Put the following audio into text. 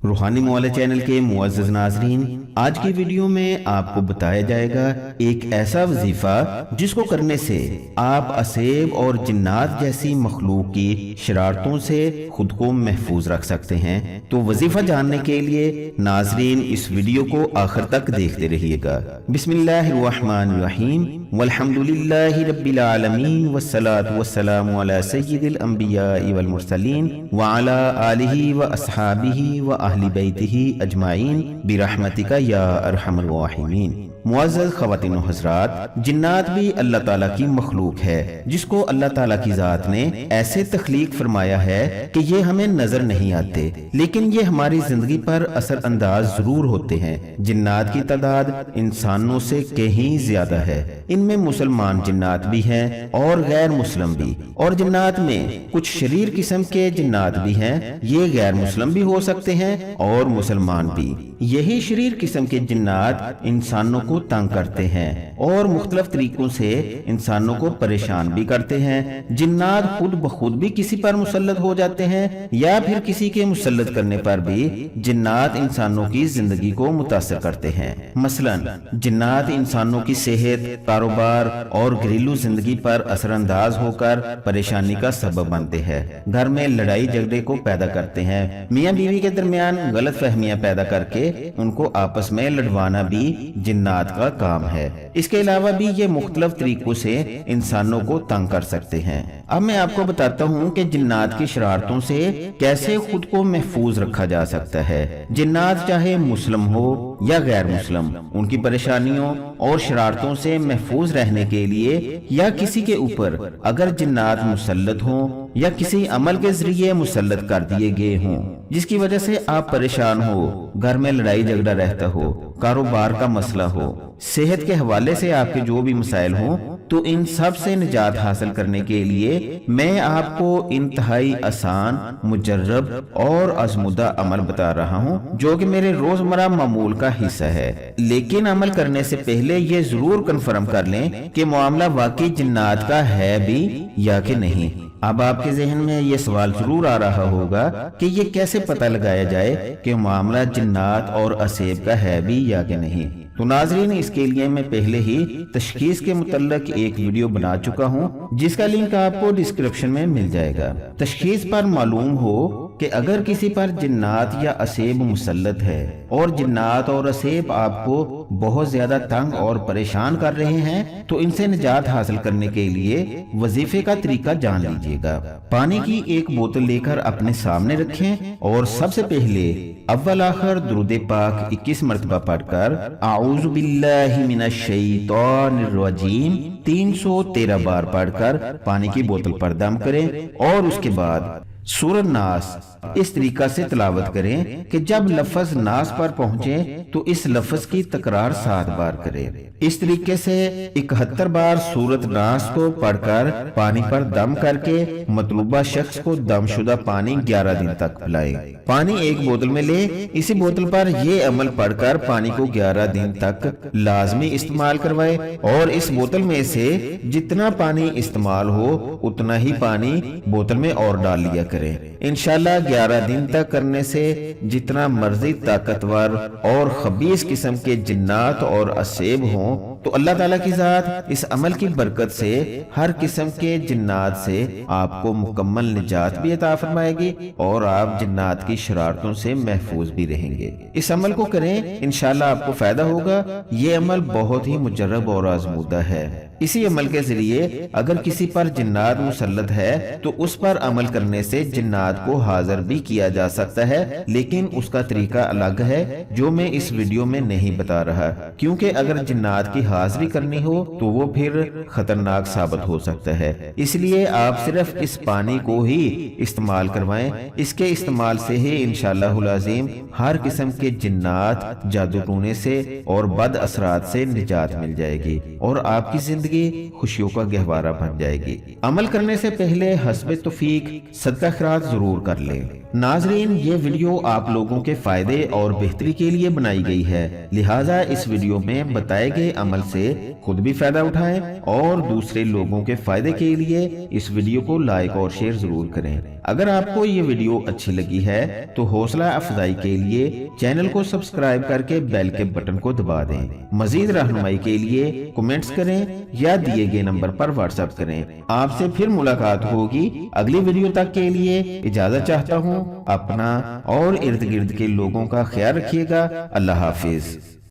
रूहानी मौला चैनल के मुअज़्ज़ज़ नाज़रीन, आज की वीडियो में आपको बताया जाएगा एक ऐसा वजीफा जिसको करने से आप असेब और जिन्नात जैसी मखलूक की शरारतों से खुद को महफूज रख सकते हैं। तो वजीफा जानने के लिए नाज़रीन इस वीडियो को आखिर तक देखते रहिएगा। बिस्मिल्लाहिर्रहमानिर्रहीम वल्हम्दुलिल्लाहि रब्बिल आलमीन वस्सलातु वस्सलामु अला सय्यिदिल अंबियाइ वल मुरसलीन व अला आलिहि व अस्हाबिहि व अहली बैतिही अजमाइन बिरहमतिका या अरहमर राहिमीन। मुअज़्ज़ज़ ख़वातीन व हज़रात, जिन्नात भी अल्लाह ताला की मखलूक है जिसको अल्लाह ताला की ज़ात ने ऐसे तख्लीक फरमाया है कि ये हमें नजर नहीं आते, लेकिन ये हमारी जिंदगी पर असर अंदाज जरूर होते हैं। जिन्नात की तादाद इंसानों से कहीं ज्यादा है। इनमें मुसलमान जिन्नात भी हैं और गैर मुस्लिम भी, और जिन्नात में कुछ शरीर किस्म के जिन्नात भी हैं। ये गैर मुस्लिम भी हो सकते हैं और मुसलमान भी। यही शरीर किस्म के जिन्नात इंसानों को तंग करते हैं और मुख्तलिफ तरीकों से इंसानों को परेशान भी करते हैं। जिन्नात खुद बखुद भी किसी पर मुसल्लत हो जाते हैं या फिर किसी के मुसल्लत करने पर भी जिन्नात इंसानों की जिंदगी को मुतासर करते हैं। मसलन जिन्नात इंसानों की सेहत, कारोबार और घरेलू जिंदगी पर असरअंदाज होकर परेशानी का सबब बनते हैं। घर में लड़ाई झगड़े को पैदा करते हैं। मियाँ बीवी के दरमियान गलत फहमियां पैदा करके उनको आपस में लड़वाना भी जिन्नात का काम है। इसके अलावा भी ये मुख्तलिफ तरीकों से इंसानों को तंग कर सकते हैं। अब मैं आपको बताता हूँ कि जिन्नात की शरारतों से कैसे खुद को महफूज रखा जा सकता है। जिन्नात चाहे मुस्लिम हो या गैर मुस्लिम, उनकी परेशानियों और शरारतों से महफूज रहने के लिए या किसी के ऊपर अगर जिन्नात मुसल्लत हो या किसी अमल के जरिए मुसल्लत कर दिए गए हों जिसकी वजह से आप परेशान हो, घर में लड़ाई झगड़ा रहता हो, कारोबार का मसला हो, सेहत के हवाले से आपके जो भी मसाइल हों, तो इन सब से निजात हासिल करने के लिए मैं आपको इंतहाई आसान, मुजर्रब और आजमुदा अमल बता रहा हूँ जो कि मेरे रोजमर्रा मामूल का हिस्सा है। लेकिन अमल करने से पहले ये जरूर कंफर्म कर लें कि मामला वाकई जिन्नात का है भी या कि नहीं। अब आपके जहन में ये सवाल जरूर आ रहा होगा कि ये कैसे पता लगाया जाए कि मामला जिन्नात और असेब का है भी या कि नहीं। तो नाजरीन, इसके लिए मैं पहले ही तशखीस के मुतल्लिक एक वीडियो बना चुका हूँ जिसका लिंक आपको डिस्क्रिप्शन में मिल जाएगा। तशखीस पर मालूम हो कि अगर किसी पर जिन्नात या असेब मुसल्लत है और जिन्नात और असेब आपको बहुत ज्यादा तंग और परेशान कर रहे हैं, तो इनसे निजात हासिल करने के लिए वजीफे का तरीका जान लीजिएगा। पानी की एक बोतल लेकर अपने सामने रखें और सबसे पहले अव्वल आखिर दुरूद पाक 21 मरतबा पढ़कर आऊज़ु बिल्लाहि मिनश शैतानिर रजीम 313 बार पढ़कर पानी की बोतल पर दम करें और उसके बाद सूरह नास इस तरीका से तिलावत करें कि जब लफ्ज नास पर पहुंचे तो इस लफ्ज की तकरार 7 बार करें। इस तरीके से 71 बार सूरत नास को पढ़कर पानी पर दम करके मतलूबा शख्स को दमशुदा पानी 11 दिन तक पिलाएं। पानी एक बोतल में ले, इसी बोतल पर ये अमल पढ़कर पानी को 11 दिन तक लाजमी इस्तेमाल करवाए और इस बोतल में से जितना पानी इस्तेमाल हो उतना ही पानी बोतल में और डाल लिया करें। इंशाल्लाह 11 दिन तक करने से जितना मर्जी ताकतवर और खबीस किस्म के जिन्नात और असेब हों, तो अल्लाह ताला की ज़ात इस अमल की बरकत से हर किस्म के जिन्नात से आपको मुकम्मल निजात भी अता फरमाएगी और आप जिन्नात की शरारतों से महफूज भी रहेंगे। इस अमल को करें, इंशाल्लाह आपको फायदा होगा। ये अमल बहुत ही मुजर्रब और आजमूदा है। इसी अमल के जरिए अगर किसी पर जिन्नात मुसल्लत है तो उस पर अमल करने से जिन्नात को हाजिर भी किया जा सकता है, लेकिन उसका तरीका अलग है जो मैं इस वीडियो में नहीं बता रहा, क्योंकि अगर जिन्नात की हाजिरी करनी हो तो वो फिर खतरनाक साबित हो सकता है। इसलिए आप सिर्फ इस पानी को ही इस्तेमाल करवाएं। इसके इस्तेमाल से ही इंशाअल्लाहुल अज़ीम हर किस्म के जिन्नात, जादू टोने से और बद असरात से निजात मिल जाएगी और आपकी जिंदगी खुशियों का गहवारा बन जाएगी। अमल करने से पहले हस्बे तौफीक सदका खैरात जरूर कर लें। ناظرین، یہ ویڈیو آپ لوگوں کے فائدے اور بہتری کے لیے بنائی گئی ہے، لہٰذا اس ویڈیو میں بتائے گئے عمل سے خود بھی فائدہ اٹھائیں اور دوسرے لوگوں کے فائدے کے لیے اس ویڈیو کو لائک اور شیئر ضرور کریں۔ اگر آپ کو یہ ویڈیو اچھی لگی ہے تو حوصلہ افزائی کے لیے چینل کو سبسکرائب کر کے بیل کے بٹن کو دبا دیں۔ مزید رہنمائی کے لیے کمنٹس کریں یا دیے گئے نمبر پر واٹس ایپ کریں۔ آپ سے پھر ملاقات ہوگی اگلی ویڈیو تک کے لیے اجازت چاہتا ہوں۔ اپنا اور ارد گرد کے لوگوں کا خیال رکھیے گا۔ اللہ حافظ۔